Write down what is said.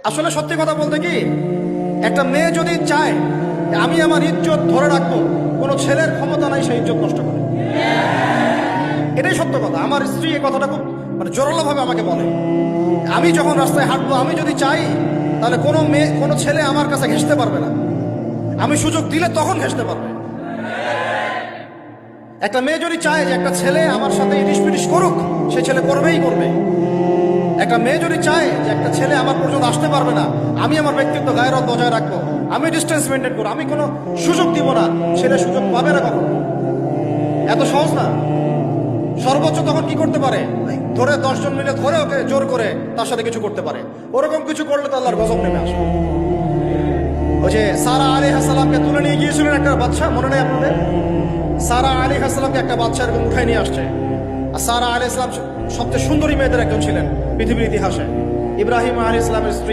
আসলে সত্যি কথা বলতে কি, একটা মেয়ে যদি চায় আমি আমার ইজ্জত ধরে রাখবো, কোনো ছেলের ক্ষমতা নাই সেই ইজ্জত নষ্ট করে। এটাই সত্য কথা। আমার স্ত্রী এই কথাটা খুব জোরালো ভাবে আমাকে বলে, আমি যখন রাস্তায় হাঁটবো আমি যদি চাই তাহলে কোনো মেয়ে কোনো ছেলে আমার কাছে ঘেঁষতে পারবে না, আমি সুযোগ দিলে তখন ঘেঁষতে পারবে। একটা মেয়ে যদি চায় যে একটা ছেলে আমার সাথে ইটিস পিটিস করুক, সে ছেলে করবেই করবে। একটা মেয়ে যদি চায় যে একটা ছেলে আমার পর্যন্ত আসতে পারবে না, আমি আমার ব্যক্তিত্ব গায়রত বজায় রাখবো, আমি ডিস্টেন্স মেনটেন করবো, আমি কোনো সুযোগ দিব না, ছেলে সুযোগ পাবে না কখনো। এত সহজ না। সর্বোচ্চ তখন কি করতে পারে, ধরে 10 জন মিলে ধরে ওকে জোর করে তার সাথে কিছু করতে পারে। ওরকম কিছু করলে তো আল্লাহর গজব নেমে আসবে। ওই যে সারা আলাইহিস সালামকে তুলে নিয়ে গিয়েছিলেন একটা বাচ্চা, মনে নেই আপনাদের? সারা আলাইহিস সালামকে একটা বাচ্চা এরকম উঠায় নিয়ে আসছে। আর সারা আলাইহিস সালাম সবচেয়ে সুন্দরী মেয়েদের একজন ছিলেন পৃথিবীর ইতিহাসে। ইব্রাহিম আলাইহিস সালামের স্ত্রী